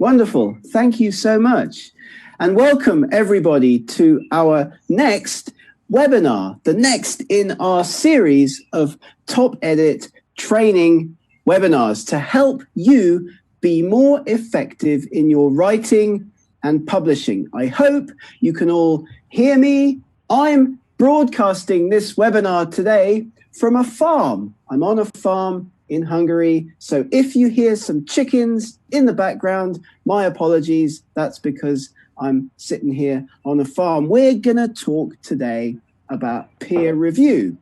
Wonderful. Thank you so much. And welcome everybody to our next webinar, the next in our series of TopEdit training webinars to help you be more effective in your writing and publishing. I hope you can all hear me. I'm broadcasting this webinar today from a farm. I'm on a farm in Hungary. So if you hear some chickens in the background, my apologies. That's because I'm sitting here on a farm. We're going to talk today about peer review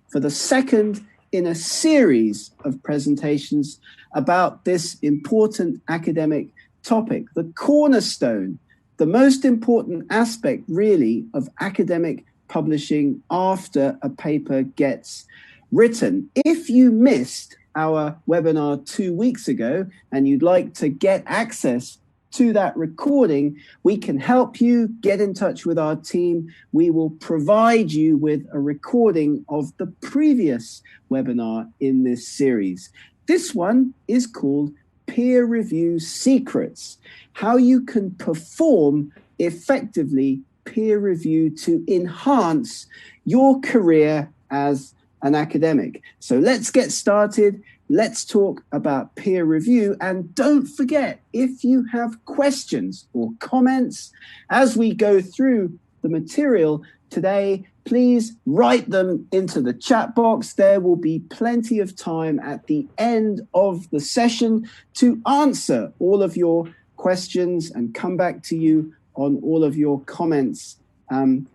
for the second in a series of presentations about this important academic topic, the cornerstone, the most important aspect really of academic publishing after a paper gets written. If you missed our webinar 2 weeks ago and you'd like to get access to that recording, we can help you. Get in touch with our team. We will provide you with a recording of the previous webinar in this series. This one is called Peer Review Secrets, how you can perform effectively peer review to enhance your career as an academic. So let's get started. Let's talk about peer review. And don't forget, if you have questions or comments as we go through the material today, please write them into the chat box. There will be plenty of time at the end of the session to answer all of your questions and come back to you on all of your comments.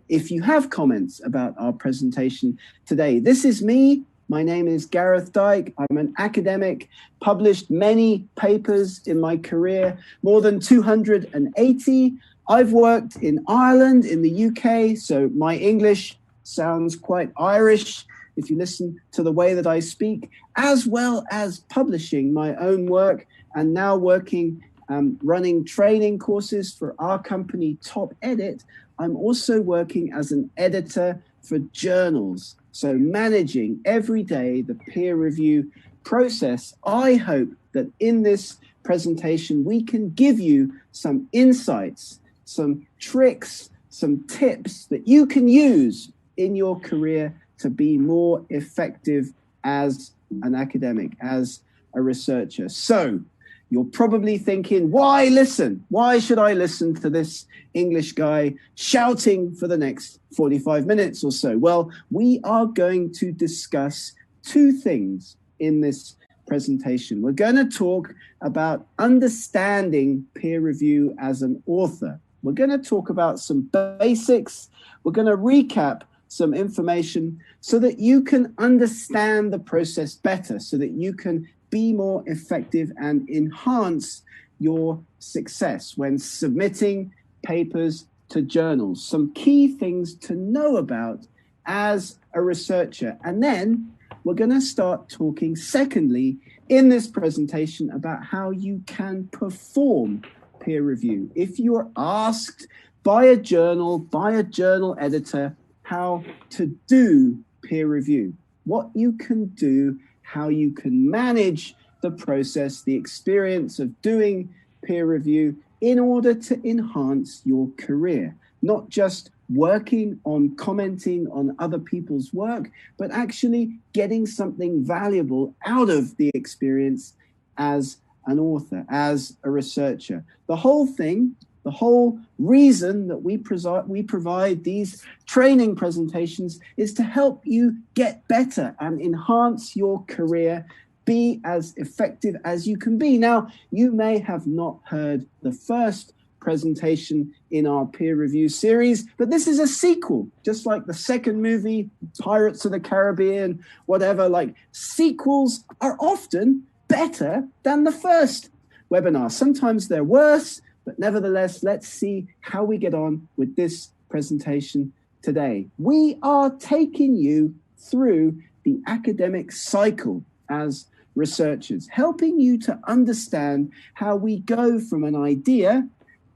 If you have comments about our presentation today. This is me. My name is Gareth Dyke. I'm an academic, published many papers in my career, more than 280. I've worked in Ireland, in the UK, so my English sounds quite Irish if you listen to the way that I speak, as well as publishing my own work and now working running training courses for our company, TopEdit. I'm also working as an editor for journals, so managing every day the peer review process. I hope that in this presentation, we can give you some insights, some tricks, some tips that you can use in your career to be more effective as an academic, as a researcher. So you're probably thinking, why listen? Why should I listen to this English guy shouting for the next 45 minutes or so? Well, we are going to discuss two things in this presentation. We're going to talk about understanding peer review as an author. We're going to talk about some basics. We're going to recap some information so that you can understand the process better, so that you can be more effective and enhance your success when submitting papers to journals. Some key things to know about as a researcher. And then we're going to start talking, secondly, in this presentation about how you can perform peer review. If you're asked by a journal editor, how to do peer review, what you can do, how you can manage the process, the experience of doing peer review in order to enhance your career, not just working on commenting on other people's work, but actually getting something valuable out of the experience as an author, as a researcher. The whole thing, the whole reason that we provide these training presentations is to help you get better and enhance your career, be as effective as you can be. Now, you may have not heard the first presentation in our peer review series, but this is a sequel, just like the second movie, Pirates of the Caribbean, whatever. Like, sequels are often better than the first webinar. Sometimes they're worse, but nevertheless, let's see how we get on with this presentation today. We are taking you through the academic cycle as researchers, helping you to understand how we go from an idea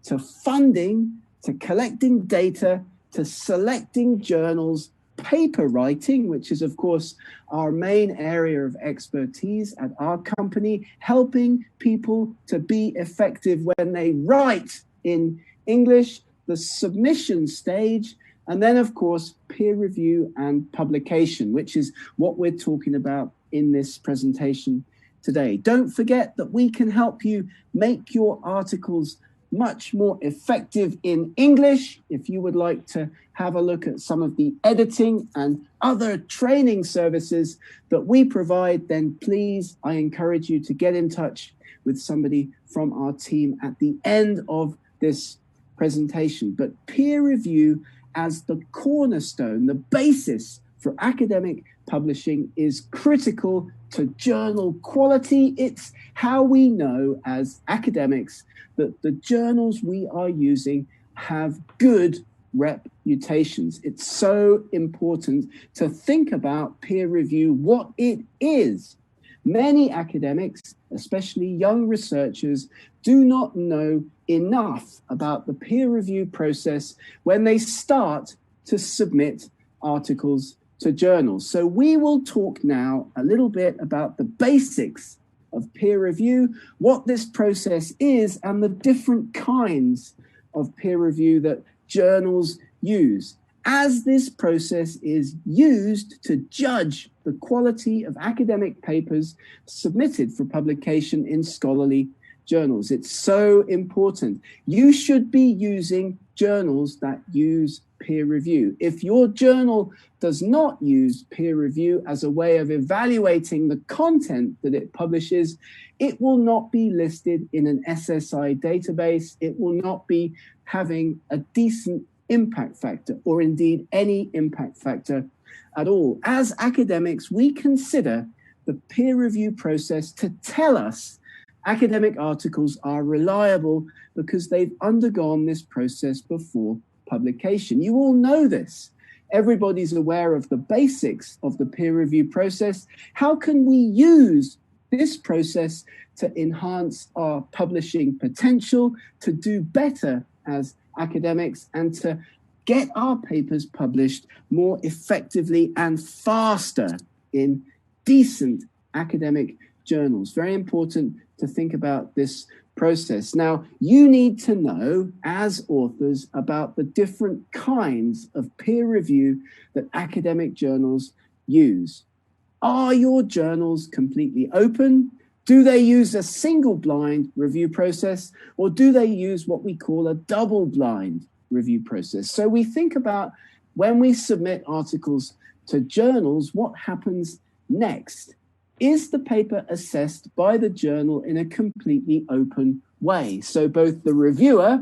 to funding, to collecting data, to selecting journals, paper writing, which is, of course, our main area of expertise at our company, helping people to be effective when they write in English, the submission stage, and then, of course, peer review and publication, which is what we're talking about in this presentation today. Don't forget that we can help you make your articles much more effective in English. If you would like to have a look at some of the editing and other training services that we provide, then please, I encourage you to get in touch with somebody from our team at the end of this presentation. But peer review as the cornerstone, the basis for academic publishing, is critical to journal quality. It's how we know as academics that the journals we are using have good reputations. It's so important to think about peer review, what it is. Many academics, especially young researchers, do not know enough about the peer review process when they start to submit articles to journals. So we will talk now a little bit about the basics of peer review, what this process is, and the different kinds of peer review that journals use. As this process is used to judge the quality of academic papers submitted for publication in scholarly journals. It's so important. You should be using journals that use peer review. If your journal does not use peer review as a way of evaluating the content that it publishes, it will not be listed in an SSI database. It will not be having a decent impact factor, or indeed any impact factor at all. As academics, we consider the peer review process to tell us academic articles are reliable because they've undergone this process before publication. You all know this. Everybody's aware of the basics of the peer review process. How can we use this process to enhance our publishing potential, to do better as academics, and to get our papers published more effectively and faster in decent academic journals? Very important to think about this process. Now, you need to know, as authors, about the different kinds of peer review that academic journals use. Are your journals completely open? Do they use a single-blind review process, or do they use what we call a double-blind review process? So we think about when we submit articles to journals, what happens next? Is the paper assessed by the journal in a completely open way? So both the reviewer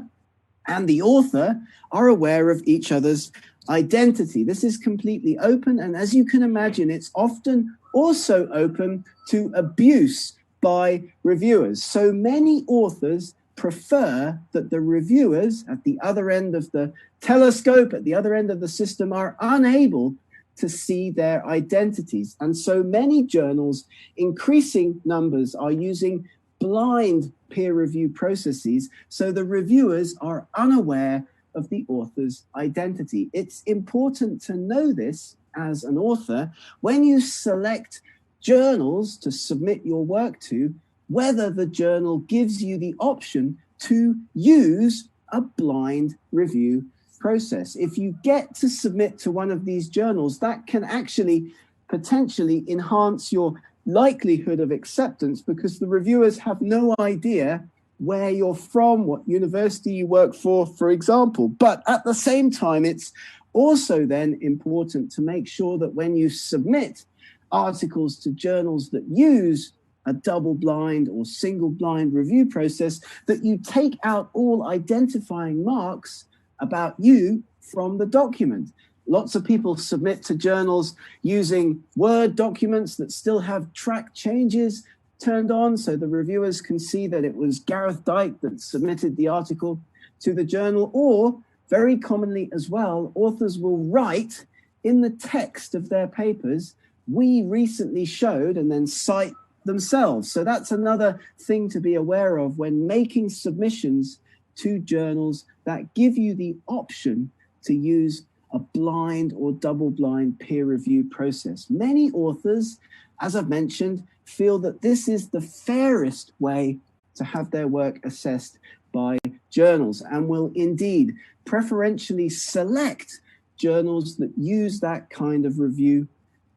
and the author are aware of each other's identity. This is completely open, and as you can imagine, it's often also open to abuse by reviewers. So many authors prefer that the reviewers at the other end of the telescope, at the other end of the system, are unable to see their identities. And so many journals, increasing numbers, are using blind peer review processes, so the reviewers are unaware of the author's identity. It's important to know this as an author when you select journals to submit your work to, whether the journal gives you the option to use a blind review process. If you get to submit to one of these journals, that can actually potentially enhance your likelihood of acceptance, because the reviewers have no idea where you're from, what university you work for example. But at the same time, it's also then important to make sure that when you submit articles to journals that use a double-blind or single-blind review process, that you take out all identifying marks about you from the document. Lots of people submit to journals using Word documents that still have track changes turned on, so the reviewers can see that it was Gareth Dyke that submitted the article to the journal. Or very commonly as well, authors will write in the text of their papers, "We recently showed," and then cite themselves. So that's another thing to be aware of when making submissions to journals that give you the option to use a a blind or double-blind peer review process. Many authors, as I've mentioned, feel that this is the fairest way to have their work assessed by journals, and will indeed preferentially select journals that use that kind of review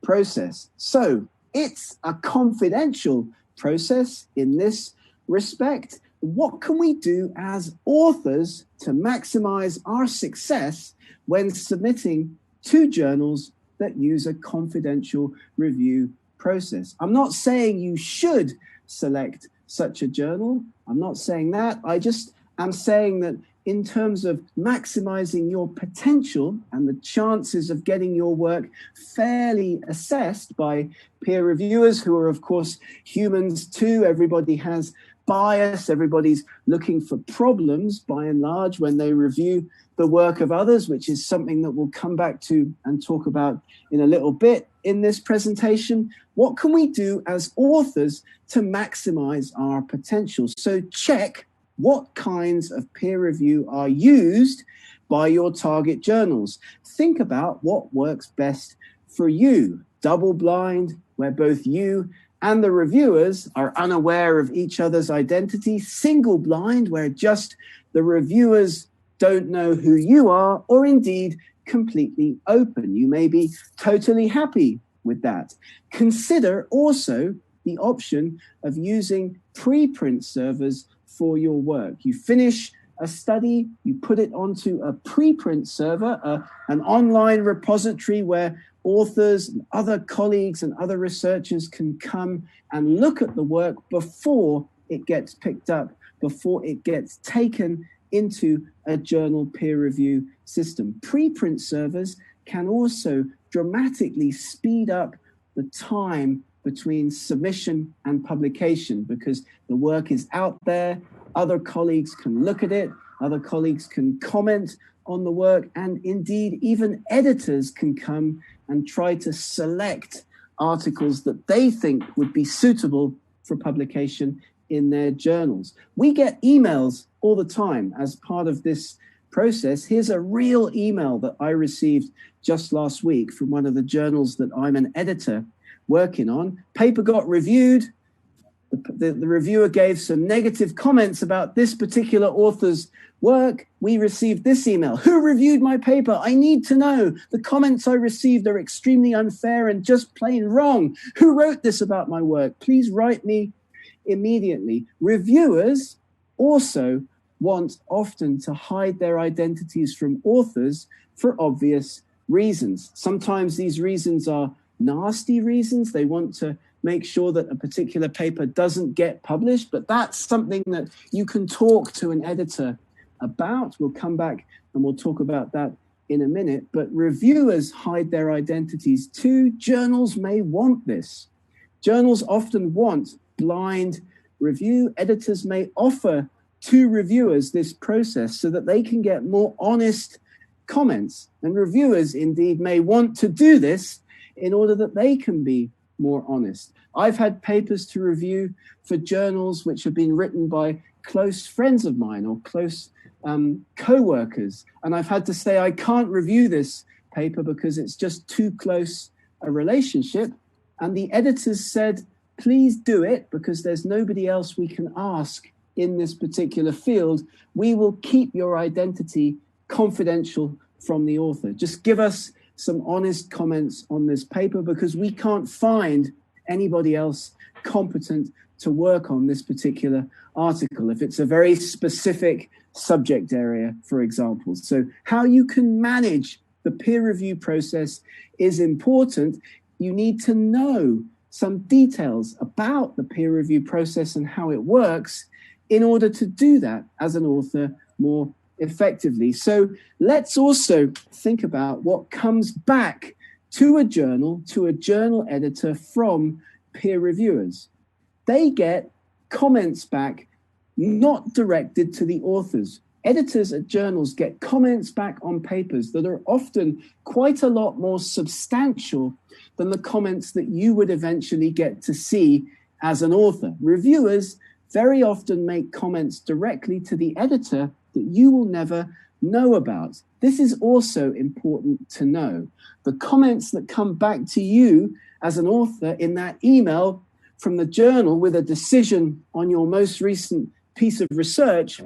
process. So it's a confidential process in this respect. What can we do as authors to maximize our success when submitting to journals that use a confidential review process? I'm not saying you should select such a journal. I'm not saying that. I'm saying that in terms of maximizing your potential and the chances of getting your work fairly assessed by peer reviewers, who are, of course, humans too. Everybody has bias. Everybody's looking for problems, by and large, when they review the work of others, which is something that we'll come back to and talk about in a little bit in this presentation. What can we do as authors to maximize our potential? So check what kinds of peer review are used by your target journals. Think about what works best for you. Double blind, where both you and the reviewers are unaware of each other's identity. Single blind, where just the reviewers don't know who you are, or indeed completely open. You may be totally happy with that. Consider also the option of using preprint servers for your work. You finish a study, you put it onto a preprint server, an online repository where authors and other colleagues and other researchers can come and look at the work before it gets picked up, before it gets taken into a journal peer review system. Preprint servers can also dramatically speed up the time between submission and publication, because the work is out there, other colleagues can look at it, other colleagues can comment on the work, and indeed even editors can come and try to select articles that they think would be suitable for publication in their journals. We get emails all the time as part of this process. Here's a real email that I received just last week from one of the journals that I'm an editor working on. Paper got reviewed. The reviewer gave some negative comments about this particular author's work. We received this email. Who reviewed my paper? I need to know. The comments I received are extremely unfair and just plain wrong. Who wrote this about my work? Please write me immediately. Reviewers also want often to hide their identities from authors for obvious reasons. Sometimes these reasons are nasty reasons. They want to make sure that a particular paper doesn't get published, but that's something that you can talk to an editor about. We'll come back and we'll talk about that in a minute, but reviewers hide their identities too. Journals may want this. Journals often want blind review. Editors may offer to reviewers this process so that they can get more honest comments, and reviewers indeed may want to do this in order that they can be more honest. I've had papers to review for journals which have been written by close friends of mine or close co-workers, and I've had to say I can't review this paper because it's just too close a relationship, and the editors said, please do it because there's nobody else we can ask in this particular field. We will keep your identity confidential from the author. Just give us some honest comments on this paper because we can't find anybody else competent to work on this particular article if it's a very specific subject area, for example. So how you can manage the peer review process is important. You need to know some details about the peer review process and how it works in order to do that as an author more effectively. So let's also think about what comes back to a journal editor from peer reviewers. They get comments back not directed to the authors. Editors at journals get comments back on papers that are often quite a lot more substantial than the comments that you would eventually get to see as an author. Reviewers very often make comments directly to the editor that you will never know about. This is also important to know. The comments that come back to you as an author in that email from the journal with a decision on your most recent piece of research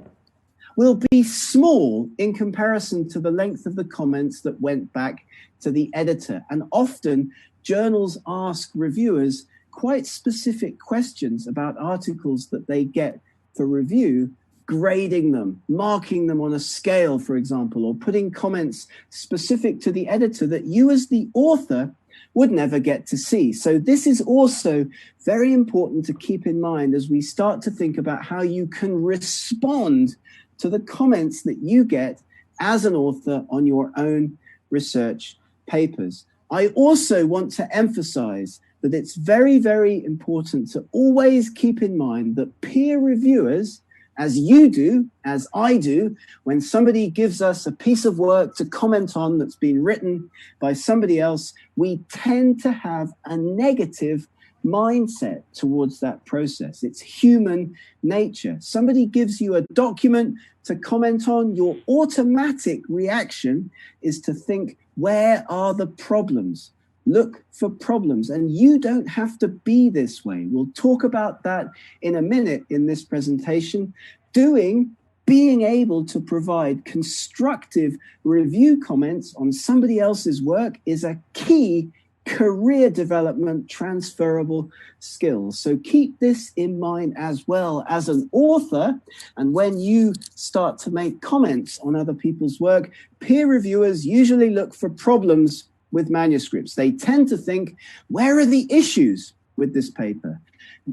will be small in comparison to the length of the comments that went back to the editor. And often journals ask reviewers quite specific questions about articles that they get for review, grading them, marking them on a scale, for example, or putting comments specific to the editor that you as the author would never get to see. So this is also very important to keep in mind as we start to think about how you can respond to the comments that you get as an author on your own research papers. I also want to emphasize that it's very, very important to always keep in mind that peer reviewers, as you do, as I do, when somebody gives us a piece of work to comment on that's been written by somebody else, we tend to have a negative mindset towards that process. It's human nature. Somebody gives you a document to comment on, your automatic reaction is to think, where are the problems? Look for problems. And you don't have to be this way. We'll talk about that in a minute in this presentation. Being able to provide constructive review comments on somebody else's work is a key career development transferable skill. So keep this in mind as well as an author. And when you start to make comments on other people's work, peer reviewers usually look for problems with manuscripts. They tend to think, where are the issues with this paper?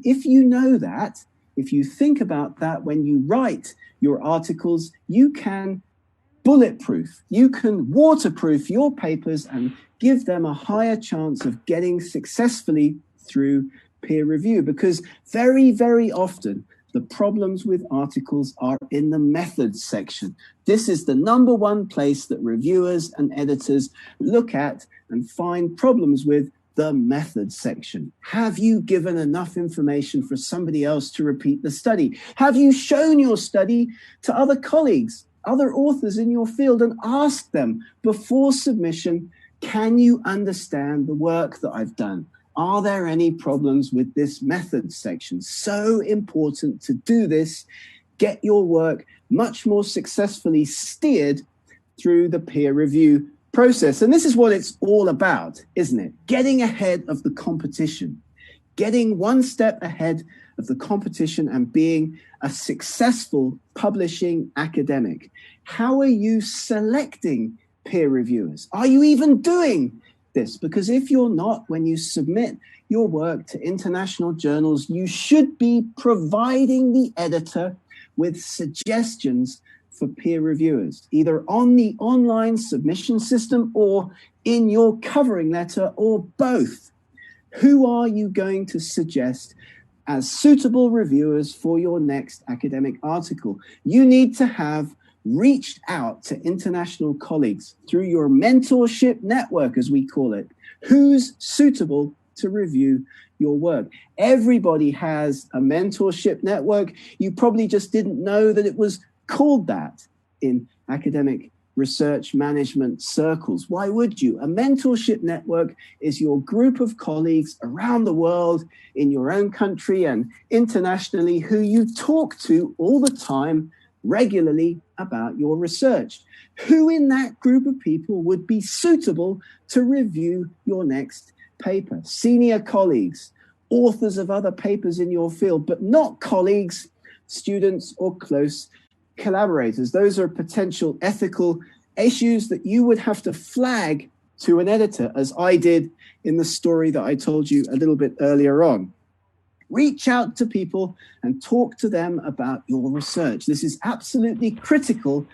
If you know that, if you think about that when you write your articles, you can bulletproof, you can waterproof your papers and give them a higher chance of getting successfully through peer review, because very, very often the problems with articles are in the methods section. This is the number one place that reviewers and editors look at and find problems with, the methods section. Have you given enough information for somebody else to repeat the study? Have you shown your study to other colleagues, other authors in your field, and asked them before submission, can you understand the work that I've done? Are there any problems with this methods section? So important to do this. Get your work much more successfully steered through the peer review process. And this is what it's all about, isn't it? Getting ahead of the competition, getting one step ahead of the competition and being a successful publishing academic. How are you selecting peer reviewers? Are you even doing this? Because if you're not, when you submit your work to international journals, you should be providing the editor with suggestions for peer reviewers, either on the online submission system or in your covering letter, or both. Who are you going to suggest as suitable reviewers for your next academic article? You need to have reached out to international colleagues through your mentorship network, as we call it. Who's suitable to review your work? Everybody has a mentorship network. You probably just didn't know that it was called that in academic research management circles. Why would you? A mentorship network is your group of colleagues around the world, in your own country and internationally, who you talk to all the time, regularly, about your research. Who in that group of people would be suitable to review your next paper? Senior colleagues, authors of other papers in your field, but not colleagues, students, or close collaborators. Those are potential ethical issues that you would have to flag to an editor, as I did in the story that I told you a little bit earlier on. Reach out to people and talk to them about your research. This is absolutely critical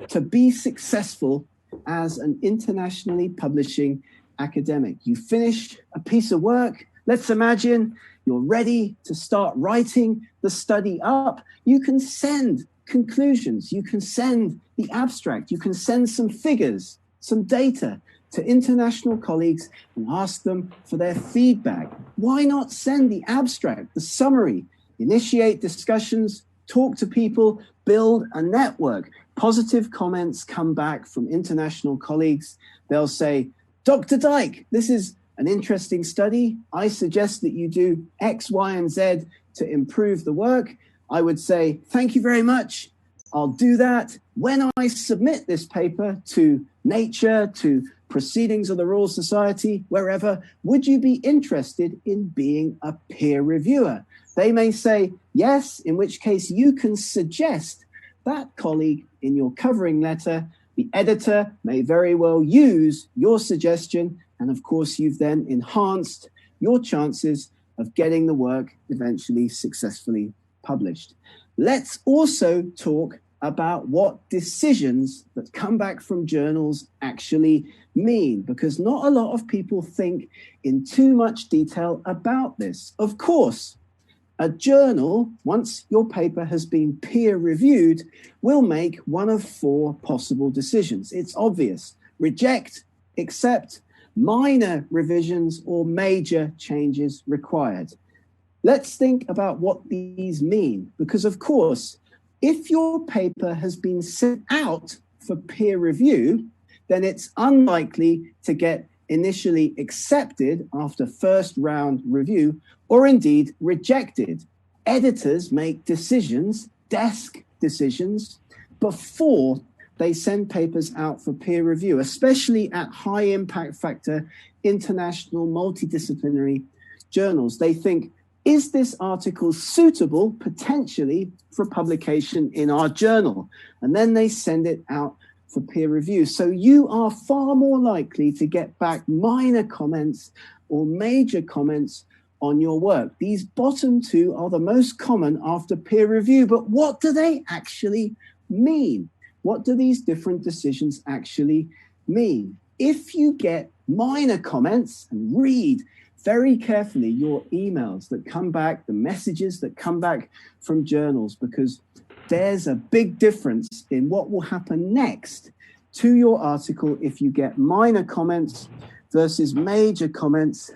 to be successful as an internationally publishing academic. You finish a piece of work. Let's imagine you're ready to start writing the study up. You can send conclusions. You can send the abstract. You can send some figures, some data to international colleagues and ask them for their feedback. Why not send the abstract, the summary, initiate discussions, talk to people build a network. Positive comments come back from international colleagues. They'll say, Dr. Dyke, this is an interesting study. I suggest that you do X, Y, and Z to improve the work. I would say, thank you very much. I'll do that. When I submit this paper to Nature, to Proceedings of the Royal Society, wherever, would you be interested in being a peer reviewer? They may say yes, in which case you can suggest that colleague in your covering letter. The editor may very well use your suggestion, and of course you've then enhanced your chances of getting the work eventually successfully published. Let's also talk about what decisions that come back from journals actually mean, because not a lot of people think in too much detail about this. Of course, a journal, once your paper has been peer reviewed, will make one of 4 possible decisions. It's obvious: reject, accept, minor revisions, or major changes required. Let's think about what these mean, because of course, if your paper has been sent out for peer review, then it's unlikely to get initially accepted after first round review, or indeed rejected. Editors make decisions, desk decisions, before they send papers out for peer review, especially at high impact factor international multidisciplinary journals. They think, is this article suitable potentially for publication in our journal? And then they send it out for peer review. So you are far more likely to get back minor comments or major comments on your work. These bottom 2 are the most common after peer review, but what do they actually mean? What do these different decisions actually mean? If you get minor comments, and read very carefully your emails that come back, the messages that come back from journals, because there's a big difference in what will happen next to your article if you get minor comments versus major comments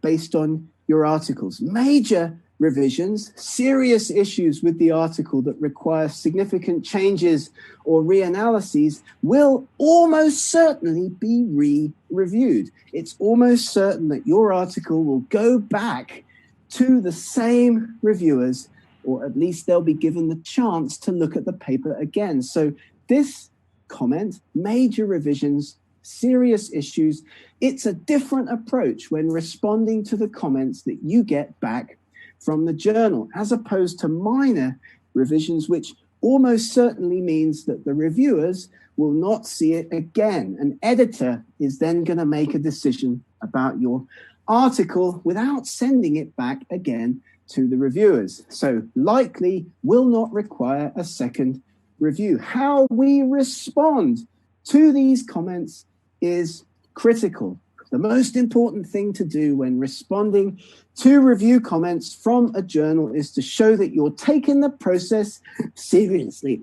based on your articles. Major revisions, serious issues with the article that require significant changes or reanalyses, will almost certainly be re-reviewed. It's almost certain that your article will go back to the same reviewers, or at least they'll be given the chance to look at the paper again. So this comment, major revisions, serious issues, it's a different approach when responding to the comments that you get back from the journal, as opposed to minor revisions, which almost certainly means that the reviewers will not see it again. An editor is then going to make a decision about your article without sending it back again to the reviewers. So likely will not require a second review. How we respond to these comments is critical. The most important thing to do when responding to review comments from a journal is to show that you're taking the process seriously.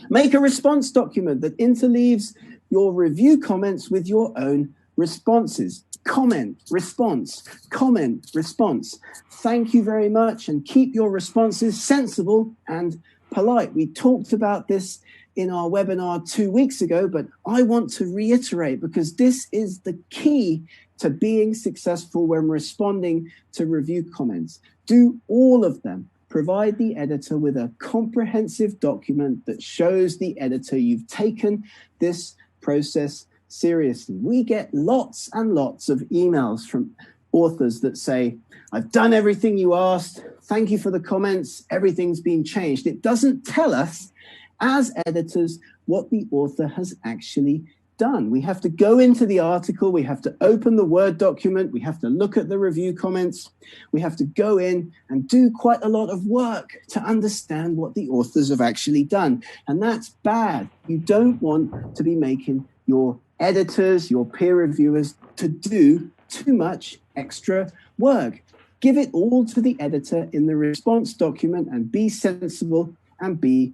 Make a response document that interleaves your review comments with your own responses. Comment, response, comment, response. Thank you very much, and keep your responses sensible and polite. We talked about this in our webinar 2 weeks ago, but I want to reiterate, because this is the key to being successful when responding to review comments. Do all of them. Provide the editor with a comprehensive document that shows the editor you've taken this process seriously. We get lots and lots of emails from authors that say, I've done everything you asked. Thank you for the comments. Everything's been changed. It doesn't tell us as editors what the author has actually done. We have to go into the article, we have to open the Word document, we have to look at the review comments, we have to go in and do quite a lot of work to understand what the authors have actually done. And that's bad. You don't want to be making your editors, your peer reviewers, to do too much extra work. Give it all to the editor in the response document and be sensible and be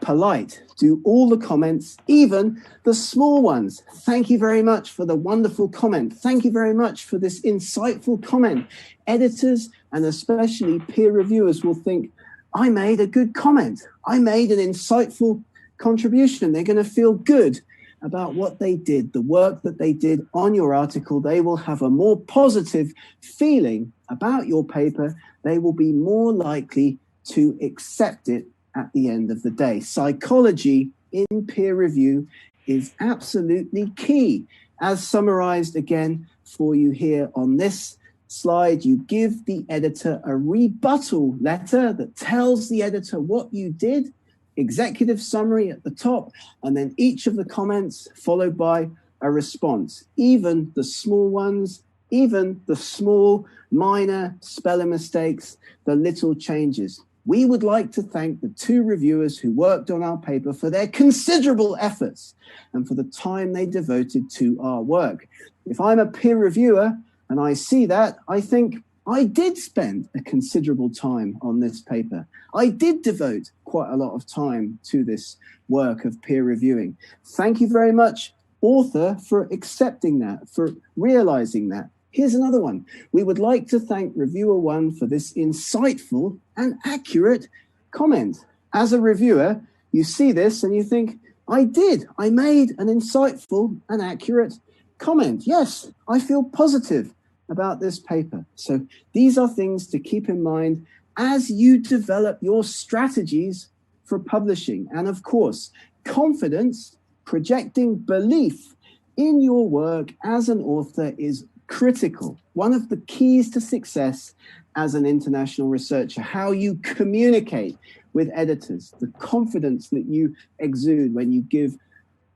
polite. Do all the comments, even the small ones. Thank you very much for the wonderful comment. Thank you very much for this insightful comment. Editors and especially peer reviewers will think, I made a good comment. I made an insightful contribution. They're going to feel good about what they did, the work that they did on your article. They will have a more positive feeling about your paper. They will be more likely to accept it at the end of the day. Psychology in peer review is absolutely key. As summarized again for you here on this slide, you give the editor a rebuttal letter that tells the editor what you did, executive summary at the top, and then each of the comments followed by a response. Even the small ones, even the small minor spelling mistakes, the little changes. We would like to thank the 2 reviewers who worked on our paper for their considerable efforts and for the time they devoted to our work. If I'm a peer reviewer and I see that, I think I did spend a considerable time on this paper. I did devote quite a lot of time to this work of peer reviewing. Thank you very much, author, for accepting that, for realizing that. Here's another one. We would like to thank reviewer 1 for this insightful and accurate comment. As a reviewer, you see this and you think, I made an insightful and accurate comment. Yes, I feel positive about this paper. So these are things to keep in mind as you develop your strategies for publishing. And of course, confidence, projecting belief in your work as an author is critical. One of the keys to success as an international researcher, how you communicate with editors, the confidence that you exude when you give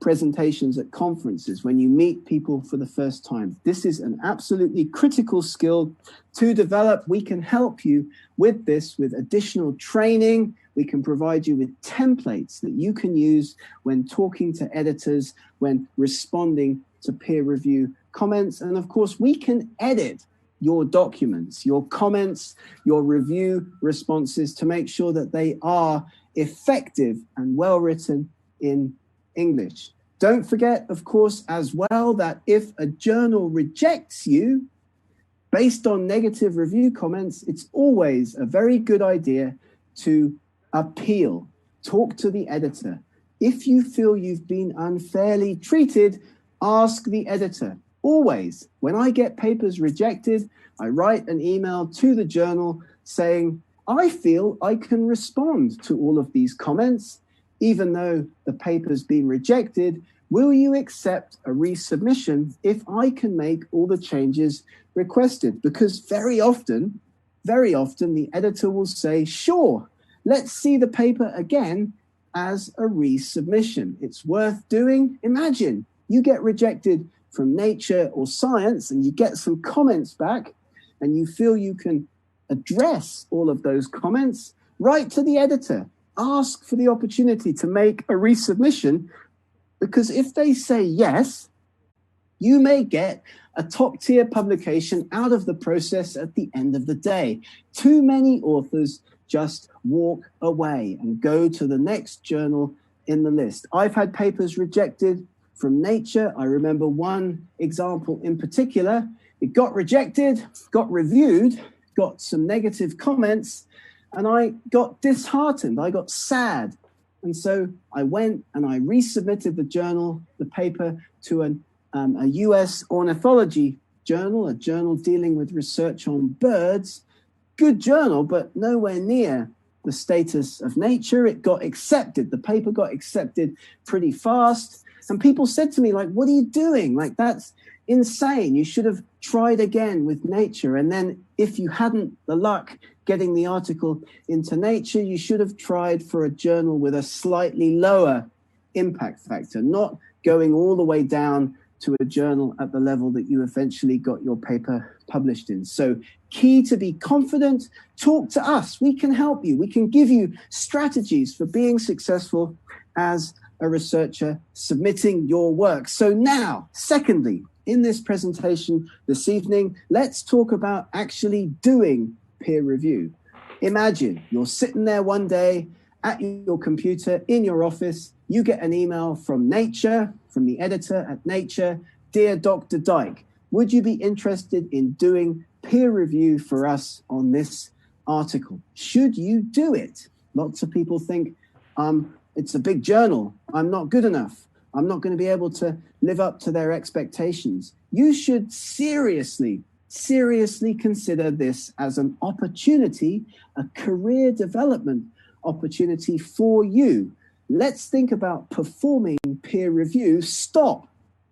presentations at conferences, when you meet people for the first time. This is an absolutely critical skill to develop. We can help you with this, with additional training. We can provide you with templates that you can use when talking to editors, when responding to peer review comments. And of course, we can edit your documents, your comments, your review responses to make sure that they are effective and well written in English. Don't forget, of course, as well, that if a journal rejects you based on negative review comments, it's always a very good idea to appeal. Talk to the editor. If you feel you've been unfairly treated, ask the editor. Always, when I get papers rejected, I write an email to the journal saying, I feel I can respond to all of these comments. Even though the paper's been rejected, will you accept a resubmission if I can make all the changes requested? Because very often, the editor will say, sure, let's see the paper again as a resubmission. It's worth doing. Imagine you get rejected from Nature or Science and you get some comments back and you feel you can address all of those comments. Write to the editor. Ask for the opportunity to make a resubmission, because if they say yes, you may get a top-tier publication out of the process at the end of the day. Too many authors just walk away and go to the next journal in the list. I've had papers rejected from Nature. I remember one example in particular. It got rejected, got reviewed, got some negative comments, and I got disheartened. I got sad. And so I went and I resubmitted the paper to a US ornithology journal, a journal dealing with research on birds. Good journal, but nowhere near the status of Nature. It got accepted. The paper got accepted pretty fast. And people said to me, like, what are you doing? Like, that's insane. You should have tried again with Nature. And then if you hadn't the luck getting the article into Nature, you should have tried for a journal with a slightly lower impact factor, not going all the way down to a journal at the level that you eventually got your paper published in. So key to be confident, talk to us. We can help you. We can give you strategies for being successful as a researcher submitting your work. So now, secondly, in this presentation this evening, let's talk about actually doing peer review. Imagine you're sitting there one day at your computer in your office, you get an email from Nature, from the editor at Nature, dear Dr. Dyke, would you be interested in doing peer review for us on this article? Should you do it? Lots of people think, it's a big journal. I'm not good enough. I'm not going to be able to live up to their expectations. You should seriously consider this as an opportunity, a career development opportunity for you. Let's think about performing peer review. Stop.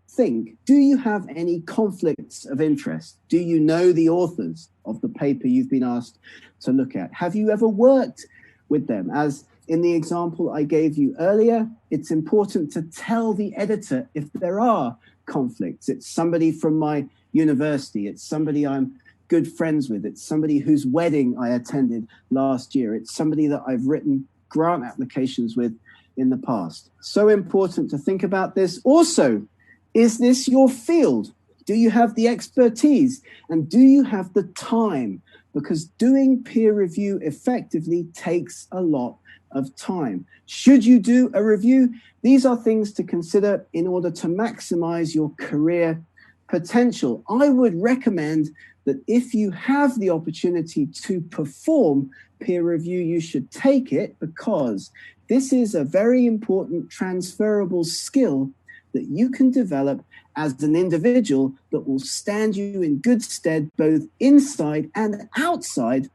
Think, do you have any conflicts of interest? Do you know the authors of the paper you've been asked to look at? Have you ever worked with them? As in the example I gave you earlier, it's important to tell the editor if there are conflicts. It's somebody from my university. It's somebody I'm good friends with. It's somebody whose wedding I attended last year. It's somebody that I've written grant applications with in the past. So important to think about this. Also, is this your field? Do you have the expertise? And do you have the time? Because doing peer review effectively takes a lot of time. Should you do a review? These are things to consider in order to maximize your career potential. I would recommend that if you have the opportunity to perform peer review, you should take it, because this is a very important transferable skill that you can develop as an individual that will stand you in good stead both inside and outside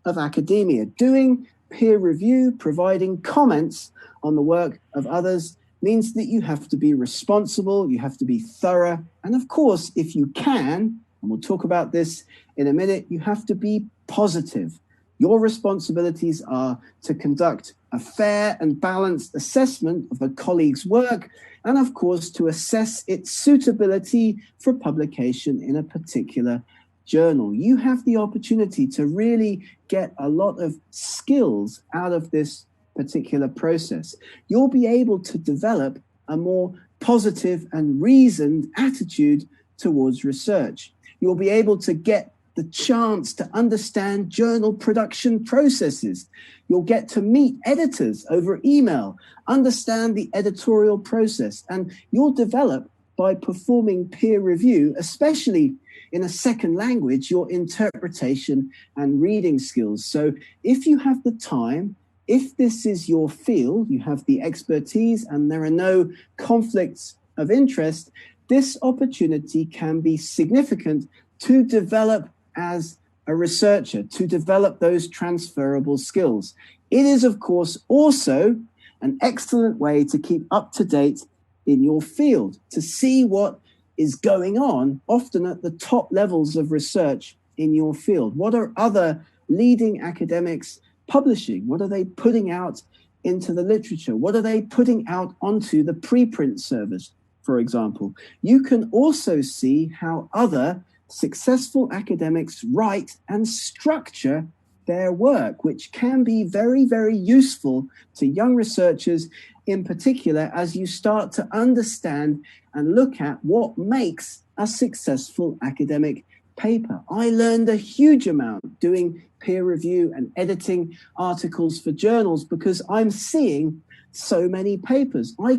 of academia. Doing peer review, providing comments on the work of others, means that you have to be responsible, you have to be thorough, and of course, if you can, and we'll talk about this in a minute, you have to be positive. Your responsibilities are to conduct a fair and balanced assessment of a colleague's work, and of course, to assess its suitability for publication in a particular journal. You have the opportunity to really get a lot of skills out of this particular process. You'll be able to develop a more positive and reasoned attitude towards research. You'll be able to get the chance to understand journal production processes. You'll get to meet editors over email, understand the editorial process, and you'll develop by performing peer review, especially in a second language, your interpretation and reading skills. So if you have the time, if this is your field, you have the expertise and there are no conflicts of interest, this opportunity can be significant to develop as a researcher, to develop those transferable skills. It is, of course, also an excellent way to keep up to date in your field, to see what is going on, often at the top levels of research in your field. What are other leading academics publishing? What are they putting out into the literature? What are they putting out onto the preprint service, for example? You can also see how other successful academics write and structure their work, which can be very, very useful to young researchers in particular, as you start to understand and look at what makes a successful academic paper. I learned a huge amount doing peer review and editing articles for journals because I'm seeing so many papers. I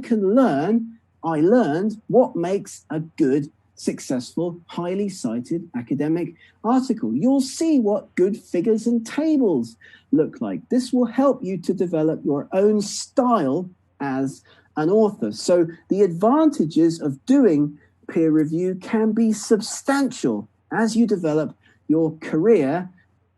learned what makes a good, successful, highly cited academic article. You'll see what good figures and tables look like. This will help you to develop your own style as an author. So the advantages of doing peer review can be substantial as you develop your career,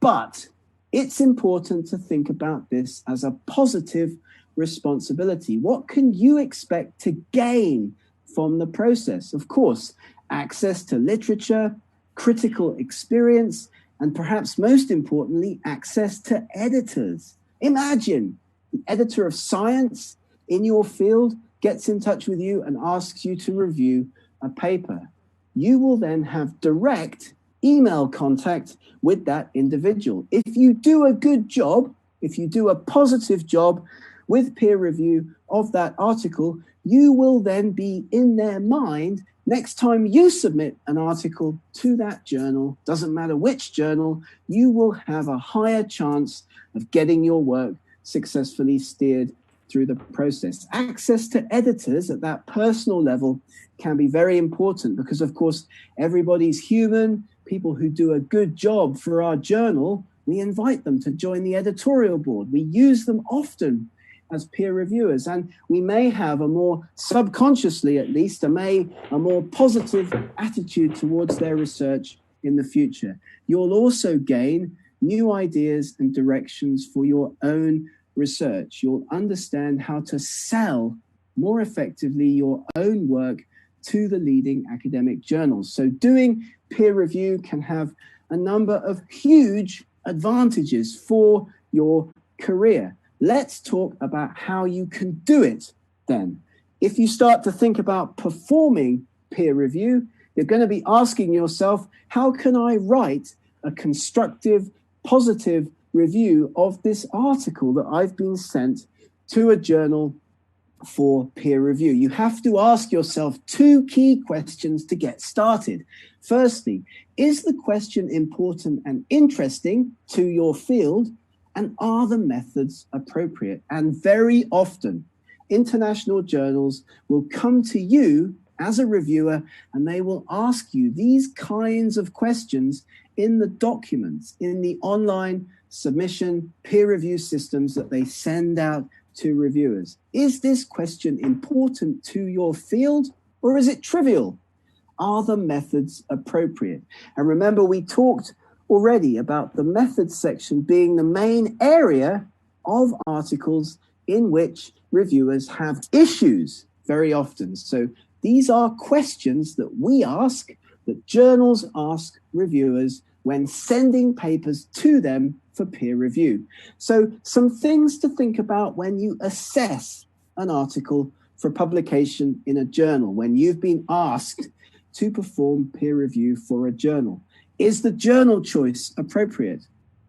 but it's important to think about this as a positive responsibility. What can you expect to gain from the process? Of course, access to literature, critical experience, and perhaps most importantly, access to editors. Imagine the editor of science in your field gets in touch with you and asks you to review a paper. You will then have direct email contact with that individual. If you do a good job, if you do a positive job with peer review of that article, you will then be in their mind next time you submit an article to that journal. Doesn't matter which journal, you will have a higher chance of getting your work successfully steered through the process. Access to editors at that personal level can be very important because, of course, everybody's human. People who do a good job for our journal We invite them to join the editorial board. We use them often as peer reviewers, and we may have a more subconsciously, at least, a more positive attitude towards their research in the future. You'll also gain new ideas and directions for your own research. You'll understand how to sell more effectively your own work to the leading academic journals. So doing peer review can have a number of huge advantages for your career. Let's talk about how you can do it then. If you start to think about performing peer review, you're going to be asking yourself, how can I write a constructive, positive review of this article that I've been sent to a journal for peer review? You have to ask yourself two key questions to get started. Firstly, is the question important and interesting to your field? And are the methods appropriate? And very often, international journals will come to you as a reviewer and they will ask you these kinds of questions in the documents, in the online submission peer review systems that they send out to reviewers. Is this question important to your field, or is it trivial? Are the methods appropriate? And remember, we talked already about the methods section being the main area of articles in which reviewers have issues very often. So these are questions that we ask, that journals ask reviewers when sending papers to them for peer review. So some things to think about when you assess an article for publication in a journal, when you've been asked to perform peer review for a journal. Is the journal choice appropriate?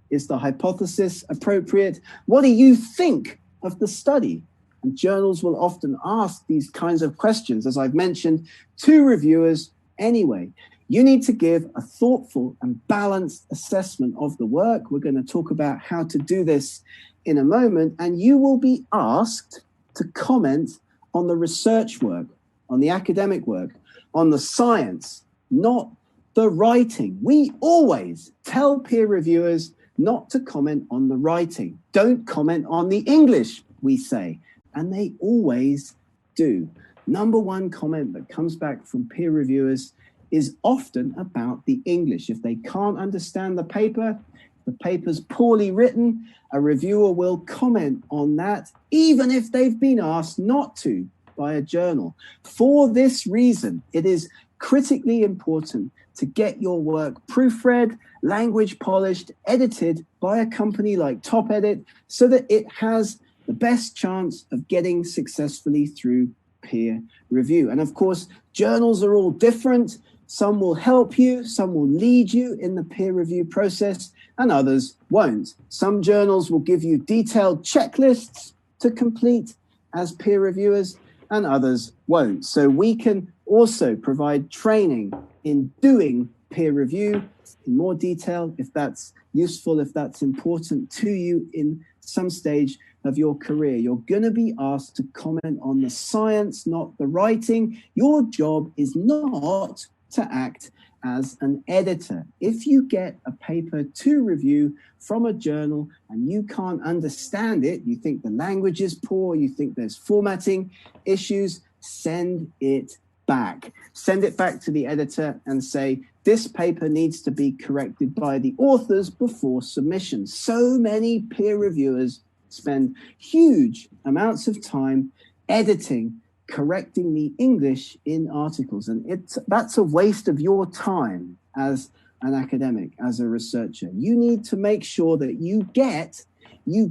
Is the hypothesis appropriate? What do you think of the study? And journals will often ask these kinds of questions, as I've mentioned, to reviewers anyway. You need to give a thoughtful and balanced assessment of the work. We're going to talk about how to do this in a moment, and you will be asked to comment on the research work, on the academic work, on the science, not the writing. We always tell peer reviewers not to comment on the writing. Don't comment on the English, we say, and they always do. Number one comment that comes back from peer reviewers is often about the English. If they can't understand the paper's poorly written, a reviewer will comment on that, even if they've been asked not to by a journal. For this reason, it is critically important to get your work proofread, language polished, edited by a company like TopEdit so that it has the best chance of getting successfully through peer review. And of course, journals are all different. Some will help you, some will lead you in the peer review process, and others won't. Some journals will give you detailed checklists to complete as peer reviewers, and others won't. So we can also provide training in doing peer review in more detail if that's useful, if that's important to you in some stage of your career. You're going to be asked to comment on the science, not the writing. Your job is not to act as an editor. If you get a paper to review from a journal and you can't understand it, you think the language is poor, you think there's formatting issues, send it back. Send it back to the editor and say, this paper needs to be corrected by the authors before submission. So many peer reviewers spend huge amounts of time editing, correcting the English in articles. And that's a waste of your time as an academic, as a researcher. You need to make sure that you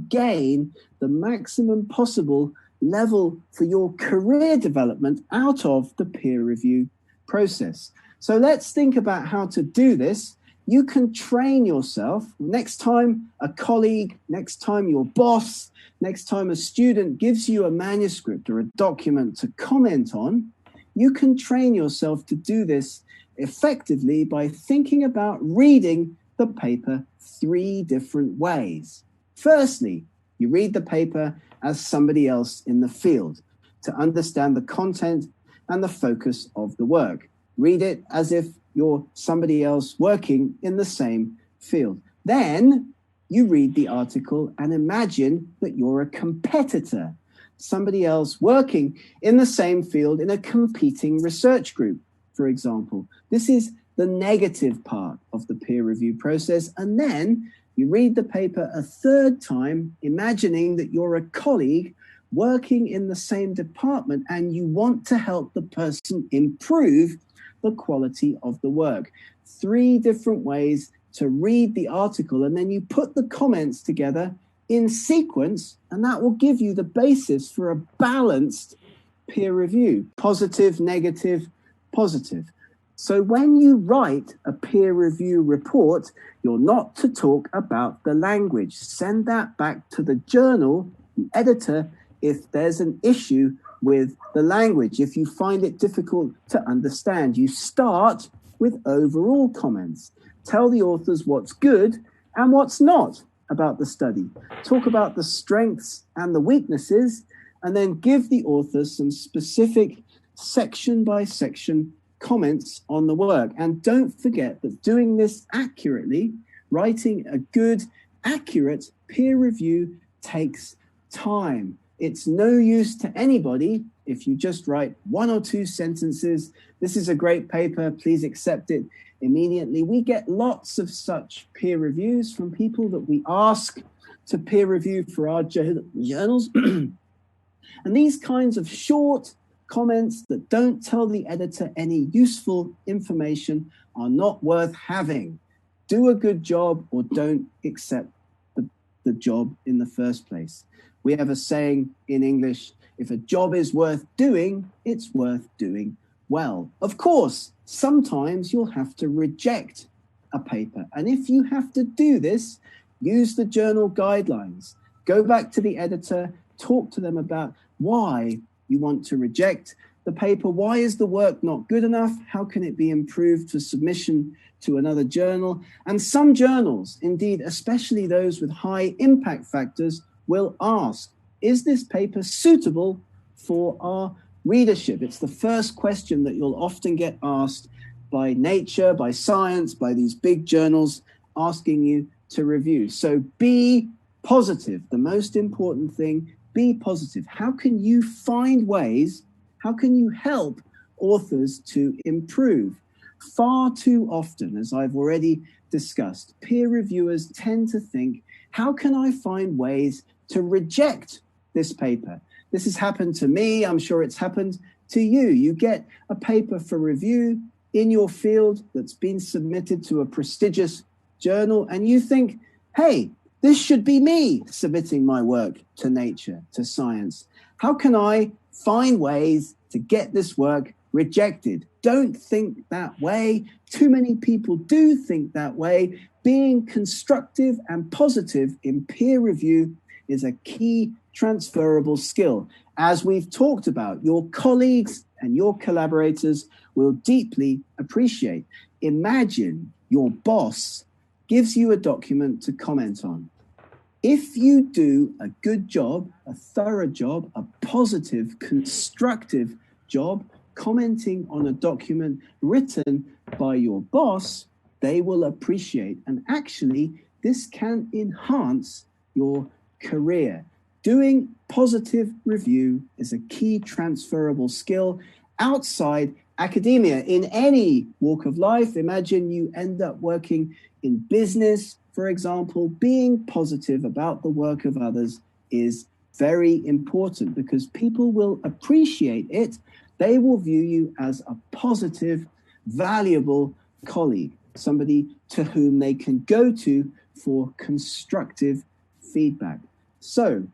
gain the maximum possible level for your career development out of the peer review process. So let's think about how to do this. You can train yourself. Next time a colleague, next time your boss, next time a student gives you a manuscript or a document to comment on, you can train yourself to do this effectively by thinking about reading the paper 3 different ways. Firstly, you read the paper as somebody else in the field to understand the content and the focus of the work. Read it as if you're somebody else working in the same field. Then you read the article and imagine that you're a competitor, somebody else working in the same field in a competing research group, for example. This is the negative part of the peer review process. And then you read the paper a third time, imagining that you're a colleague working in the same department and you want to help the person improve the quality of the work. 3 different ways to read the article, and then you put the comments together in sequence, and that will give you the basis for a balanced peer review: positive, negative, positive. So when you write a peer review report, you're not to talk about the language. Send that back to the journal, the editor, if there's an issue with the language, if you find it difficult to understand. You start with overall comments. Tell the authors what's good and what's not about the study. Talk about the strengths and the weaknesses, and then give the authors some specific section by section comments on the work. And don't forget that doing this accurately, writing a good, accurate peer review takes time. It's no use to anybody if you just write 1 or 2 sentences. This is a great paper, please accept it immediately. We get lots of such peer reviews from people that we ask to peer review for our journals. And these kinds of short comments that don't tell the editor any useful information are not worth having. Do a good job or don't accept the job in the first place. We have a saying in English: if a job is worth doing, it's worth doing well. Of course, sometimes you'll have to reject a paper. And if you have to do this, use the journal guidelines. Go back to the editor, talk to them about why you want to reject the paper. Why is the work not good enough? How can it be improved for submission to another journal? And some journals, indeed, especially those with high impact factors, will ask, is this paper suitable for our readership? It's the first question that you'll often get asked by Nature, by Science, by these big journals asking you to review. So be positive. The most important thing, be positive. How can you find ways? How can you help authors to improve? Far too often, as I've already discussed, peer reviewers tend to think, how can I find ways to reject this paper? This has happened to me. I'm sure it's happened to you. You get a paper for review in your field that's been submitted to a prestigious journal, and you think, hey, this should be me submitting my work to Nature, to Science. How can I find ways to get this work rejected? Don't think that way. Too many people do think that way. Being constructive and positive in peer review is a key transferable skill. As we've talked about, your colleagues and your collaborators will deeply appreciate. Imagine your boss gives you a document to comment on. If you do a good job, a thorough job, a positive, constructive job, commenting on a document written by your boss, they will appreciate. And actually, this can enhance your career. Doing positive review is a key transferable skill outside academia. In any walk of life, imagine you end up working in business, for example. Being positive about the work of others is very important because people will appreciate it. They will view you as a positive, valuable colleague, somebody to whom they can go to for constructive feedback. So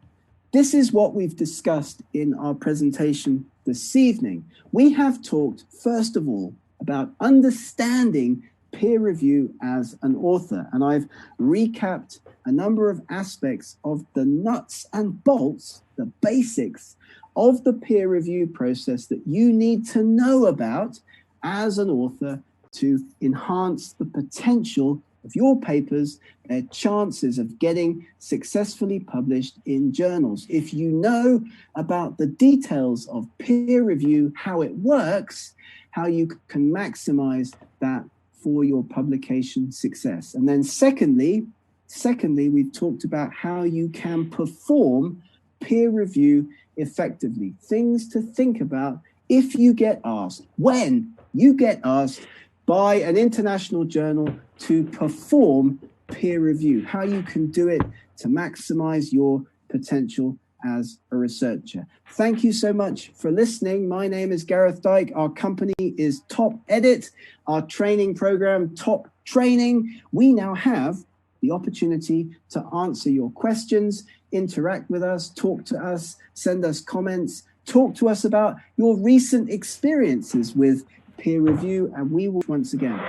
this is what we've discussed in our presentation this evening. We have talked, first of all, about understanding peer review as an author, and I've recapped a number of aspects of the nuts and bolts, the basics of the peer review process that you need to know about as an author to enhance the potential of your papers, their chances of getting successfully published in journals. If you know about the details of peer review, how it works, how you can maximize that for your publication success. And then secondly, Secondly, we've talked about how you can perform peer review effectively. Things to think about if you get asked, when you get asked by an international journal to perform peer review, how you can do it to maximize your potential as a researcher. Thank you so much for listening. My name is Gareth Dyke. Our company is TopEdit. Our training program, Top Training. We now have the opportunity to answer your questions, interact with us, talk to us, send us comments, talk to us about your recent experiences with peer review, and we will once again